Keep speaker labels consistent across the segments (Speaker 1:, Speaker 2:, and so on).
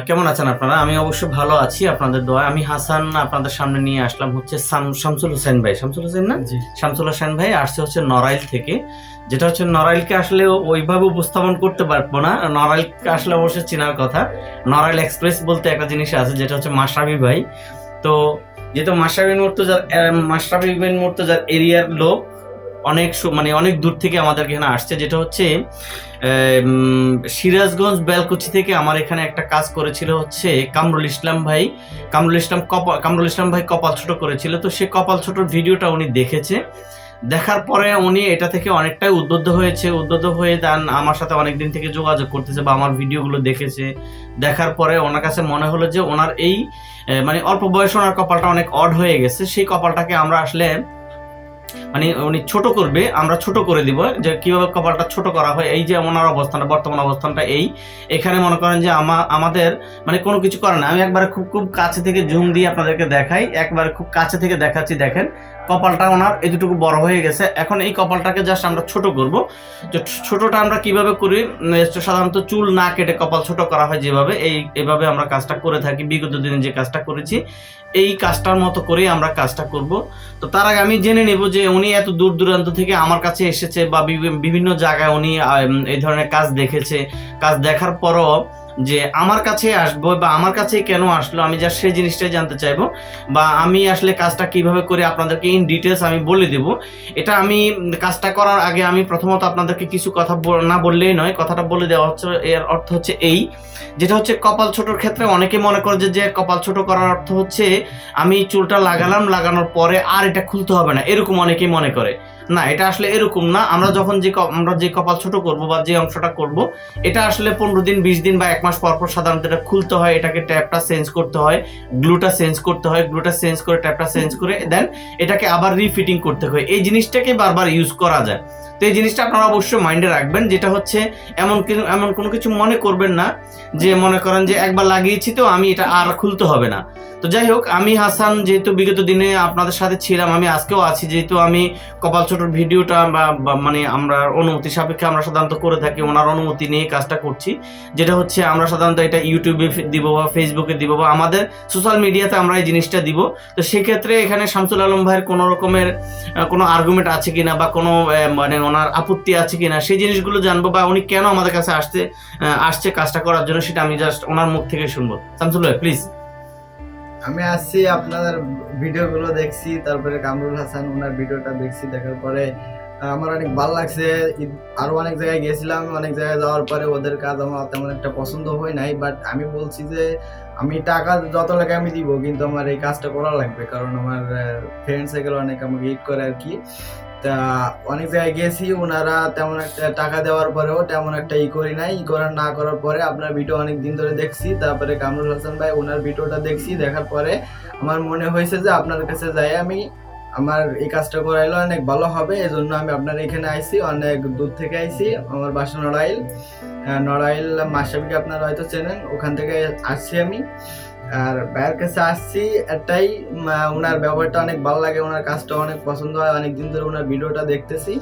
Speaker 1: কেমন আছেন আপনারা? আমি অবশ্য ভালো আছি আপনাদের দোয়ায়। আমি হাসান আপনাদের সামনে নিয়ে আসলাম হচ্ছে শামসুল হোসেন ভাই। শামসুল হোসেন না?
Speaker 2: জি।
Speaker 1: শামসুল হোসেন ভাই আসছে হচ্ছে নড়াইল থেকে। যেটা হচ্ছে নড়াইলকে আসলে ওইভাবে উপস্থাপন করতে পারবো না। নড়াইলকে আসলে অবশ্যই চেনার কথা। নড়াইল এক্সপ্রেস বলতে একটা জিনিস আছে যেটা হচ্ছে মাশরাফি ভাই। তো যেহেতু মাশরাফি বিন মুর্তজার এরিয়ার লোক মানে অনেক দূর থেকে আমাদের এখানে আসছে, যেটা হচ্ছে সিরাজগঞ্জ বেলকুচি থেকে আমার এখানে একটা কাজ করেছিল হচ্ছে কামরুল ইসলাম ভাই। কামরুল ইসলাম ভাই কপাল ছোট করেছিল, তো সে কপাল ছোট ভিডিওটা উনি দেখেছে। দেখার পরে উনি এটা থেকে অনেকটাই উদ্বুদ্ধ হয়ে দেন আমার সাথে অনেকদিন থেকে যোগাযোগ করতেছে বা আমার ভিডিওগুলো দেখেছে। দেখার পরে ওনার কাছে মনে হলো যে ওনার এই মানে অল্প বয়সে ওনার কপালটা অনেক অড হয়ে গেছে। সেই কপালটাকে আমরা আসলে মানে উনি ছোট করবে, আমরা ছোট করে দিব। যে কিভাবে কপালটা ছোট করা হয়, এই যে ওনার অবস্থানটা, বর্তমান অবস্থানটা এখানে মনে করেন যে আমাদের মানে কোনো কিছু করে না। আমি একবারে খুব কাছে থেকে জুম দিয়ে আপনাদেরকে দেখাই, একবারে খুব কাছে থেকে দেখাচ্ছি। দেখেন কপালটা ওনার এতটুকু বড় হয়ে গেছে। এখন এই কপালটাকে জাস্ট আমরা ছোট করব। যে ছোটটা আমরা কিভাবে করি, সাধারণত চুল না কেটে কপাল ছোট করা হয় যেভাবে, এইভাবে আমরা কাজটা করে থাকি। বিগত দিনে যে কাজটা করেছি এই কাজটার মতো করেই আমরা কাজটা করব। তো তার আগে আমি জেনে নেব যে উনি এত দূর দূরান্ত থেকে আমার কাছে এসেছে বা বিভিন্ন জায়গায় উনি এই ধরনের কাজ দেখেছে। কাজ দেখার পরও যে আমার কাছে আসবো বা আমার কাছে কেন আসলো, আমি যা সেই জিনিসটাই জানতে চাইবো। বা আমি আসলে কাজটা কিভাবে করে আপনাদেরকে ইন ডিটেলস আমি বলে দেব। এটা আমি কাজটা করার আগে আমি প্রথমত আপনাদেরকে কিছু কথা না বললেই নয়, কথাটা বলে দেওয়া হচ্ছে। এর অর্থ হচ্ছে এই, যেটা হচ্ছে কপাল ছোটোর ক্ষেত্রে অনেকে মনে করে যে কপাল ছোট করার অর্থ হচ্ছে আমি চুলটা লাগানোর পরে আর এটা খুলতে হবে না, এরকম অনেকেই মনে করে। না, এটা আসলে এরকম না। আমরা যখন আমরা যে কপাল ছোট করব বা যে অংশটা করব, এটা আসলে 15 দিন 20 দিন বা 1 মাস পর পর সাধারণত এটা খুলতে হয়। এটাকে ট্যাপটা চেঞ্জ করতে হয়, গ্লুটা চেঞ্জ করতে হয়, গ্লুটা চেঞ্জ করে ট্যাপটা চেঞ্জ করে দেন এটাকে আবার রিফিটিং করতে হয়। এই জিনিসটাকে বারবার ইউজ করা যায়। তো এই জিনিসটা আপনারা অবশ্যই মাইন্ডে রাখবেন। যেটা হচ্ছে এমন কোনো কিছু মনে করবেন না যে মনে করেন যে একবার লাগিয়েছি তো আমি এটা আর খুলতে হবে না। তো যাই হোক, আমি হাসান যেহেতু বিগত দিনে আপনাদের সাথে ছিলাম, আমি আজকেও আছি, যেহেতু আমি কপাল ছোটোর ভিডিওটা মানে আমরা অনুমতি সাপেক্ষে আমরা সাধারণত করে থাকি, ওনার অনুমতি নিয়ে কাজটা করছি। যেটা হচ্ছে আমরা সাধারণত এটা ইউটিউবে দিব বা ফেসবুকে দিব বা আমাদের সোশ্যাল মিডিয়াতে আমরা এই জিনিসটা দিব। তো সেক্ষেত্রে এখানে শামসুল আলম ভাইয়ের কোনো রকমের কোনো আর্গুমেন্ট আছে কিনা বা কোনো মানে ওনার আপত্তি আছে কিনা সেই জিনিসগুলো জানবো, বা উনি কেন আমাদের কাছে আসছে কাজটা করার জন্য, সেটা আমি জাস্ট ওনার মুখ থেকে শুনবো। শামসুল ভাই প্লিজ।
Speaker 2: আমি আসছি, আপনাদের ভিডিওগুলো দেখছি, তারপরে কামরুল হাসান ওনার ভিডিওটা দেখছি। দেখার পরে আমার অনেক ভালো লাগছে। আরো অনেক জায়গায় গেছিলাম, অনেক জায়গায় যাওয়ার পরে ওদের কাজ আমার তেমন একটা পছন্দ হয় নাই। বাট আমি বলছি যে আমি টাকা যত লাগে আমি দিব, কিন্তু আমার এই কাজটা করা লাগবে, কারণ আমার ফ্রেন্ড সাইকেল অনেক আমাকে হিট করে আর কি। তা অনেক জায়গায় গেছি, ওনারা তেমন একটা টাকা দেওয়ার পরেও তেমন একটা করি নাই। না করার পরে আপনার ভিডিও অনেক দিন ধরে দেখছি, তারপরে কামরুল হাসান ভাই ওনার ভিডিওটা দেখছি। দেখার পরে আমার মনে হয়েছে যে আপনার কাছে যাই আমি আমার এই কাজটা করাইলে অনেক ভালো হবে। এই জন্য আমি আপনার এখানে আইছি, অনেক দূর থেকে আইছি। আমার বাসা নড়াইল মাসাবিকে আপনারা হয়তো চেনেন, ওখান থেকে আসছি আমি। আর ভাইয়ের কাছে আসছি একটাই, ওনার ব্যবহারটা অনেক ভালো লাগে, ওনার কাজটা অনেক পছন্দ হয়। অনেকদিন ধরে ওনার ভিডিওটা দেখতেছি,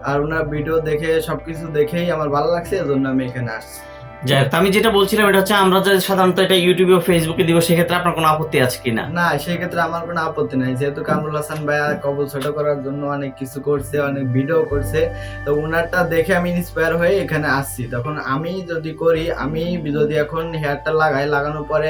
Speaker 2: আর ওনার ভিডিও দেখে সবকিছু দেখেই আমার ভালো লাগছে, এজন্য আমি এখানে আসছি।
Speaker 1: যাই হোক, আমি যেটা বলছিলাম এটা হচ্ছে আমরা যে সাধারণত এটা ইউটিউবে ও ফেসবুকে দিব, সেক্ষেত্রে আপনার কোনো আপত্তি আছে কিনা?
Speaker 2: না, সেই ক্ষেত্রে আমার কোনো আপত্তি নাই, যেহেতু কামরুল হাসান ভাইয়া কবল ছোট করার জন্য অনেক কিছু করছে, অনেক ভিডিও করছে। তো ওনারটা দেখে আমি ইন্সপায়ার হয়ে এখানে আসছি। তখন আমি যদি করি, আমি যদি এখন হেয়ারটা লাগানোর পরে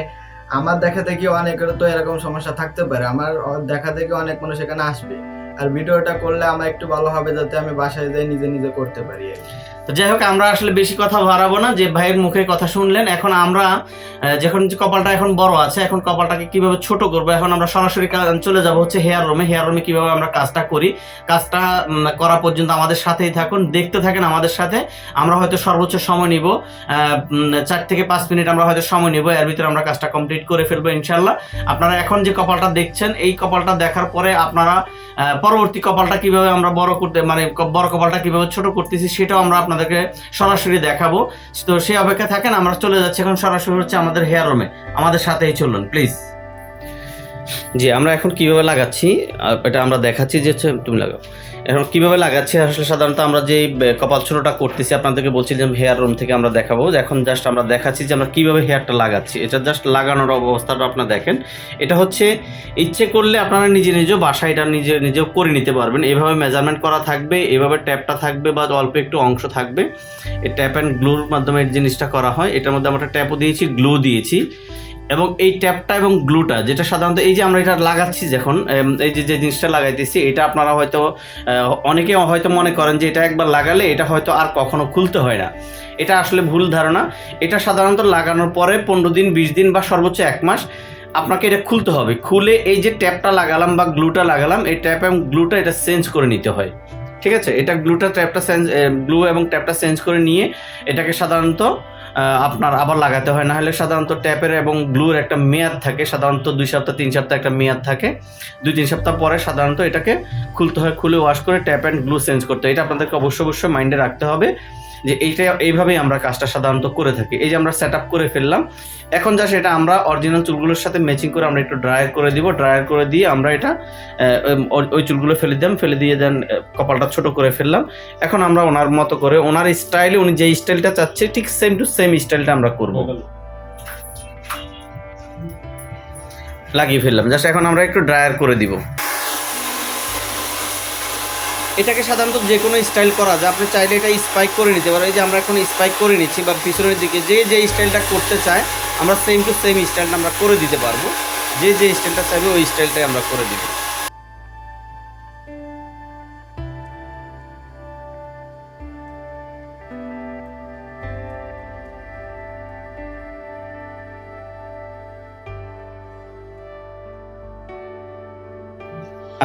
Speaker 2: আমার দেখা দেখি অনেকের তো এরকম সমস্যা থাকতে পারে, আমার দেখা দেখি অনেক মানুষ এখানে আসবে। আর ভিডিওটা করলে আমার একটু ভালো হবে, যাতে আমি বাসায় যাই নিজে নিজে করতে পারি।
Speaker 1: তো যাই হোক, আমরা আসলে বেশি কথা বাড়াবো না। যে ভাইয়ের মুখে কথা শুনলেন, এখন আমরা যখন কপালটা এখন বড় আছে, এখন কপালটাকে কিভাবে ছোট করবো, এখন আমরা সরাসরি চলে যাব হচ্ছে হেয়ার রুমে কিভাবে আমরা কাজটা করি। কাজটা করা পর্যন্ত আমাদের সাথেই থাকুন, দেখতে থাকেন আমাদের সাথে। আমরা হয়তো সর্বোচ্চ সময় নিব 4 থেকে 5 মিনিট আমরা হয়তো সময় নিব, এর ভিতরে আমরা কাজটা কমপ্লিট করে ফেলবো ইনশাল্লাহ। আপনারা এখন যে কপালটা দেখছেন, এই কপালটা দেখার পরে আপনারা পরবর্তী কপালটা কিভাবে আমরা বড় কপালটা কিভাবে ছোট করতেছি সেটাও আমরা আপনাদেরকে সরাসরি দেখাবো। তো সেই অপেক্ষা থাকেন, আমরা চলে যাচ্ছি এখন সরাসরি হচ্ছে আমাদের হেয়ার রুমে। আমাদের সাথেই চলুন প্লিজ। জি, আমরা এখন কিভাবে লাগাচ্ছি এটা আমরা দেখাচ্ছি, যে তুমি লাগাও। এখন কিভাবে লাগাচ্ছি আসলে সাধারণত আমরা যে কপাল ছোটটা করতেছি আপনাদেরকে বলছি যে হেয়ার রুম থেকে আমরা দেখাবো, এখন জাস্ট আমরা দেখাচ্ছি যে আমরা কিভাবে হেয়ারটা লাগাচ্ছি। এটা জাস্ট লাগানোর অবস্থাটা আপনারা দেখেন। এটা হচ্ছে ইচ্ছে করলে আপনারা নিজেও বাসায় এটা নিজেও করে নিতে পারবেন। এভাবে মেজারমেন্ট করা থাকবে, এভাবে ট্যাপটা থাকবে বা অল্প একটু অংশ থাকবে। এই ট্যাপ অ্যান্ড গ্লুর মাধ্যমে এই জিনিসটা করা হয়। এটার মধ্যে আমরা ট্যাপও দিয়েছি, গ্লু দিয়েছি, এবং এই ট্যাপটা এবং গ্লুটা যেটা সাধারণত এই যে আমরা এটা লাগাচ্ছি যখন এই যে জিনিসটা লাগাইতেছি, এটা আপনারা হয়তো অনেকে হয়তো মনে করেন যে এটা একবার লাগালে এটা হয়তো আর কখনো খুলতে হয় না। এটা আসলে ভুল ধারণা। এটা সাধারণত লাগানোর পরে 15 দিন 20 দিন বা সর্বোচ্চ 1 মাস আপনাকে এটা খুলতে হবে। খুলে এই যে ট্যাপটা লাগালাম বা গ্লুটা লাগালাম, এই ট্যাপ এবং গ্লুটা এটা চেঞ্জ করে নিতে হয়। ঠিক আছে, এটা গ্লু এবং ট্যাপটা চেঞ্জ করে নিয়ে এটাকে সাধারণত আপনার আবার লাগাতে হয়। না হলে সাধারণত ট্যাপের এবং গ্লুর একটা মেয়াদ থাকে, সাধারণত 2 সপ্তাহ 3 সপ্তাহ একটা মেয়াদ থাকে। 2-3 সপ্তাহ পরে সাধারণত এটাকে খুলতে হয়, খুলে ওয়াশ করে ট্যাপ অ্যান্ড গ্লু চেঞ্জ করতে হয়। এটা আপনাদেরকে অবশ্যই মাইন্ডে রাখতে হবে যে এইভাবেই আমরা কাজটা সাধারণত করে থাকি। এই যে আমরা সেট আপ করে ফেললাম, এখন যা সেটা আমরা অরিজিনাল চুলগুলোর সাথে ম্যাচিং করে আমরা একটু ড্রায়ার করে দিব। ড্রায়ার করে দিয়ে আমরা এটা ওই চুলগুলো ফেলে দিয়ে দেন কপালটা ছোট করে ফেললাম। এখন আমরা ওনার মতো করে ওনার স্টাইলে উনি যে স্টাইলটা চাচ্ছে ঠিক সেম টু সেম স্টাইলটা আমরা করব। লাগিয়ে ফেললাম, জাস্ট এখন আমরা একটু ড্রায়ার করে দিব। এটাকে সাধারণত যে কোনো স্টাইল করা যায়, আপনি চাইলে এটা স্পাইক করে নিতে পারেন। এই যে আমরা এখন স্পাইক করে নিচ্ছি বা পিছনের দিকে যে স্টাইলটা করতে চায় আমরা সেম টু সেম স্টাইলটা আমরা করে দিতে পারবো। যে স্টাইলটা চাইবে ওই স্টাইলটাই আমরা করে দিব।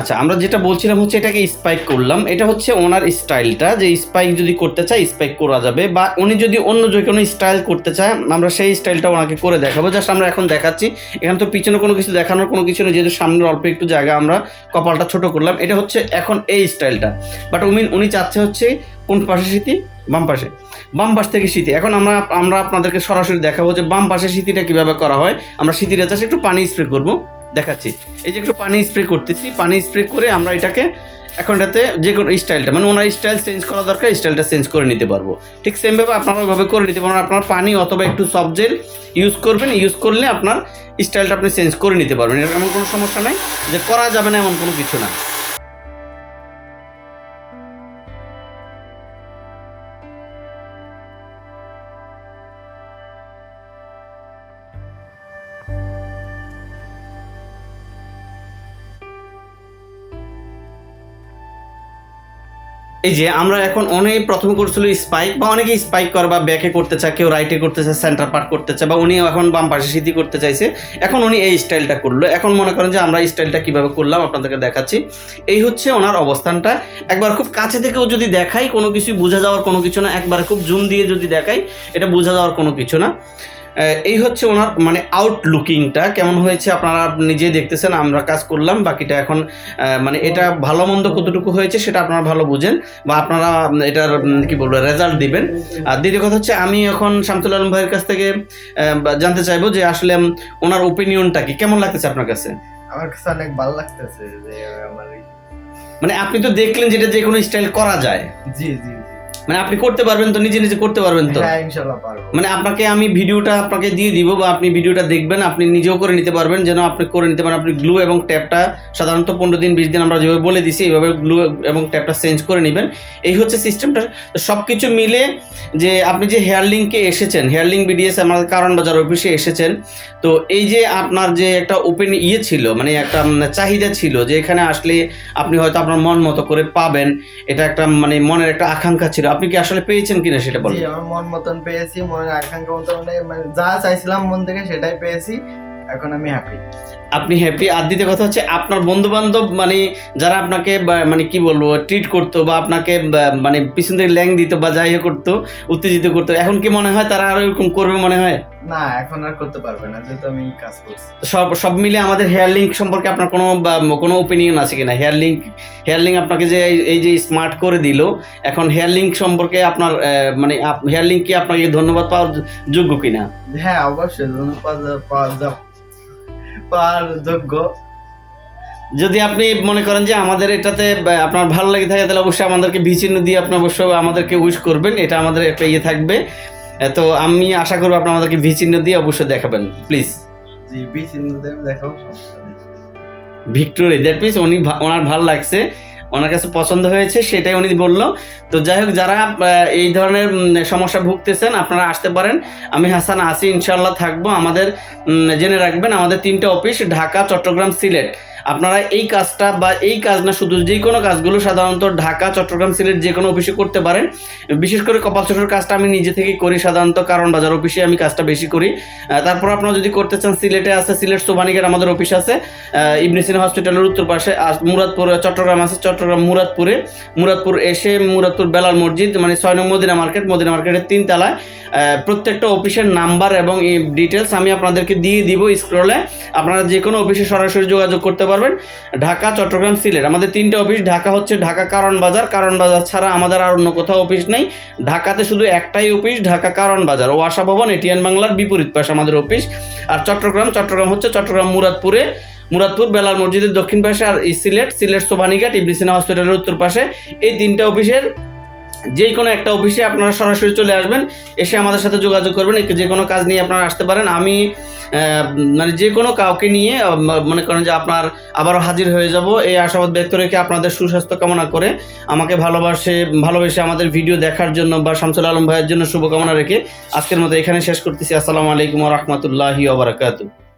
Speaker 1: আচ্ছা, আমরা যেটা বলছিলাম হচ্ছে এটাকে স্পাইক করলাম। এটা হচ্ছে ওনার স্টাইলটা, যে স্পাইক যদি করতে চায় স্পাইক করা যাবে, বা উনি যদি অন্য যে কোনো স্টাইল করতে চায় আমরা সেই স্টাইলটা ওনাকে করে দেখাবো। জাস্ট আমরা এখন দেখাচ্ছি, এখানে তো পিছনে কোনো কিছু দেখানোর কোনো কিছু নেই, যেহেতু সামনের অল্প একটু জায়গা আমরা কপালটা ছোট করলাম। এটা হচ্ছে এখন এই স্টাইলটা, বাট উনি চাচ্ছে হচ্ছে কোন পাশে স্মৃতি, বাম পাশ থেকে স্মৃতি। এখন আমরা আপনাদেরকে সরাসরি দেখাবো যে বাম পাশের স্মৃতিটা কিভাবে করা হয়। আমরা স্মৃতিটা চাষে একটু পানি স্প্রে করবো, দেখাচ্ছি। এই যে একটু পানি স্প্রে করতেছি, পানি স্প্রে করে আমরা এটাকে এখন এটাতে যে কোনো স্টাইলটা মানে ওনার স্টাইল চেঞ্জ করা দরকার, স্টাইলটা চেঞ্জ করে নিতে পারবো। ঠিক সেমভাবে আপনারা ওইভাবে করে নিতে পারবেন। আপনার পানি অথবা একটু সফট জেল ইউজ করবেন, ইউজ করলে আপনার স্টাইলটা আপনি চেঞ্জ করে নিতে পারবেন। এমন কোনো সমস্যা নাই যে করা যাবে না, এমন কোনো কিছু না। এই যে আমরা এখন প্রথমে করছিল স্পাইক, বা অনেকে স্পাইক করে বা ব্যাকে করতে চায়, কেউ রাইটে করতে চায়, সেন্টার পার্ট করতে চায়, বা উনি এখন বাম পাশে স্মৃতি করতে চাইছে। এখন উনি এই স্টাইলটা করলো। এখন মনে করেন যে আমরা স্টাইলটা কিভাবে করলাম আপনাদেরকে দেখাচ্ছি। এই হচ্ছে ওনার অবস্থানটা। একবার খুব কাছে থেকেও যদি দেখাই কোনো কিছু বোঝা যাওয়ার কোনো কিছু না, একবার খুব জুম দিয়ে যদি দেখাই এটা বোঝা যাওয়ার কোনো কিছু না। এই হচ্ছে ওনার মানে আউটলুকিংটা কেমন হয়েছে আপনারা নিজেই দেখতেছেন। আমরা কাজ করলাম, বাকিটা এখন মানে এটা ভালো মন্দ কতটুকু হয়েছে সেটা আপনারা ভালো বুঝেন, বা আপনারা এটার কি বলবো রেজাল্ট দিবেন। আর দ্বিতীয় কথা হচ্ছে আমি এখন শামসুল আলম ভাইয়ের কাছ থেকে জানতে চাইবো যে আসলে ওনার ওপিনিয়নটা কি, কেমন লাগতেছে আপনার কাছে?
Speaker 2: আমার কাছে অনেক ভালো লাগতেছে যে আমার
Speaker 1: মানে আপনি তো দেখলেন যেটা যে কোনো স্টাইল করা যায়।
Speaker 2: জি জি,
Speaker 1: মানে আপনি করতে পারবেন তো, নিজে করতে পারবেন তো?
Speaker 2: হ্যাঁ ইনশাআল্লাহ পারবো।
Speaker 1: মানে আপনাকে আমি ভিডিওটা আপনাকে দিয়ে দিব, বা আপনি ভিডিওটা দেখবেন, আপনি নিজেও করে নিতে পারবেন, যেন আপনি করে নিতে পারেন। আপনি গ্লু এবং ট্যাপটা সাধারণত 15 দিন 20 দিন আমরা যেভাবে বলে দিছি এইভাবে গ্লু এবং ট্যাপটা চেঞ্জ করে নেবেন। এই হচ্ছে সিস্টেমটা। সব কিছু মিলে যে আপনি যে হেয়ার লিঙ্কে এসেছেন, হেয়ার লিঙ্ক বিডিএস আমাদের কারণ বাজার অফিসে এসেছেন, তো এই যে আপনার যে একটা ওপেন ছিল, মানে একটা চাহিদা ছিল যে এখানে আসলে আপনি হয়তো আপনার মন মতো করে পাবেন, এটা একটা মানে মনের একটা আকাঙ্ক্ষা ছিল, আপনি কি আসলে পেয়েছেন কিনা সেটা বলুন।
Speaker 2: জি, আমার মন মতন পেয়েছি, মনের আকাঙ্ক্ষা মতন মানে যা চাইছিলাম মন থেকে সেটাই পেয়েছি। এখন আমি হ্যাপি।
Speaker 1: আপনি হ্যাপি। আর দ্বিতীয় কথা হচ্ছে আপনার বন্ধু বান্ধব মানে যারা আপনাকে মানে কি বলবো ট্রিট করতো, বা আপনাকে মানে পিছন থেকে ল্যাং দিত বা যাই করতো, উত্তেজিত করতো, এখন কি মনে হয় তারা আরো এরকম করবে মনে হয়?
Speaker 2: না, এখন আর করতে পারবে না, যেহেতু আমি কাজ করছি।
Speaker 1: সব মিলে আমাদের হেয়ার লিঙ্ক সম্পর্কে আপনার কোনো ওপিনিয়ন আছে কিনা? হেয়ার লিঙ্ক আপনাকে যে এই যে স্মার্ট করে দিল, এখন হেয়ার লিঙ্ক সম্পর্কে আপনার মানে হেয়ার লিঙ্ক কি আপনাকে ধন্যবাদ পাওয়ার যোগ্য কিনা?
Speaker 2: হ্যাঁ অবশ্যই ধন্যবাদ পাওয়ার যোগ্য।
Speaker 1: যদি আপনি মনে করেন যে আমাদের এটাতে আপনার ভালো লেগে থাকে তাহলে অবশ্যই আমাদেরকে ভি চিহ্ন দিয়ে আপনি অবশ্যই আমাদেরকে উইশ করবেন, এটা আমাদের একটা ইয়ে থাকবে। তো আমি আশা করবো আপনি আমাদেরকে ভি চিহ্ন দিয়ে অবশ্যই দেখাবেন প্লিজ।
Speaker 2: জি বি চিহ্ন দিয়ে দেখাও,
Speaker 1: ভিক্টোরি, দ্যাট মিনস উনি ওনার ভালো লাগছে, ওনার কাছে পছন্দ হয়েছে সেটাই উনি বললো। তো যাই হোক, যারা এই ধরনের সমস্যা ভুগতেছেন আপনারা আসতে পারেন, আমি হাসান আছি, ইনশাল্লাহ থাকবো। আমাদের জেনে রাখবেন আমাদের 3টা অফিস, ঢাকা, চট্টগ্রাম, সিলেট। আপনারা এই কাজটা বা এই কাজ না, শুধু যে কোনো কাজগুলো সাধারণত ঢাকা, চট্টগ্রাম, সিলেট যে কোনো অফিসে করতে পারেন। বিশেষ করে কপাল ছোটোর কাজটা আমি নিজে থেকেই করি, সাধারণত কারণ বাজার অফিসে আমি কাজটা বেশি করি। তারপর আপনারা যদি করতে চান, সিলেটে আছে, সিলেট সোভানিঘাট আমাদের অফিস আছে, ইবনে সিনা হসপিটালের উত্তর পাশে। আর মুরাদপুর, চট্টগ্রাম আছে, চট্টগ্রাম মুরাদপুর এসে মুরাদপুর বেলাল মসজিদ মানে 6 নং মদিনা মার্কেটের 3 তলায়। প্রত্যেকটা অফিসের নাম্বার এবং ডিটেলস আমি আপনাদেরকে দিয়ে দিব স্ক্রলে। আপনারা যে কোনো অফিসে সরাসরি যোগাযোগ করতে পারবেন। ঢাকা, চট্টগ্রাম, সিলেট আমাদের 3টা অফিস। ঢাকা হচ্ছে ঢাকা কারণ বাজার ছাড়া আমাদের আর অন্য কোথাও অফিস নেই। ঢাকাতে শুধু একটাই অফিস, ঢাকা কারণ বাজার ও আশা ভবন এটিএন বাংলার বিপরীত পাশে আমাদের অফিস। আর চট্টগ্রাম হচ্ছে চট্টগ্রাম মুরাদপুর বেলাল মসজিদের দক্ষিণ পাশে। আর সিলেট সোভানিঘাট ইবনে সিনা হসপিটালের উত্তর পাশে। এই 3টা অফিসের যে কোনো একটা অফিসে আপনারা সরাসরি চলে আসবেন, এসে আমাদের সাথে যোগাযোগ করবেন। যে কোনো কাজ নিয়ে আপনারা আসতে পারেন। আমি মানে যে কোনো কাউকে নিয়ে মনে করেন যে আপনার আবারও হাজির হয়ে যাব, এই আশাবাদ ব্যক্ত রেখে আপনাদের সুস্বাস্থ্য কামনা করে আমাকে ভালোবেসে আমাদের ভিডিও দেখার জন্য বা শামসুল আলম ভাইয়ের জন্য শুভকামনা রেখে আজকের মতো এখানে শেষ করতেছি। আসসালামু আলাইকুম ওয়া রাহমাতুল্লাহি ওয়া বারাকাতুহু।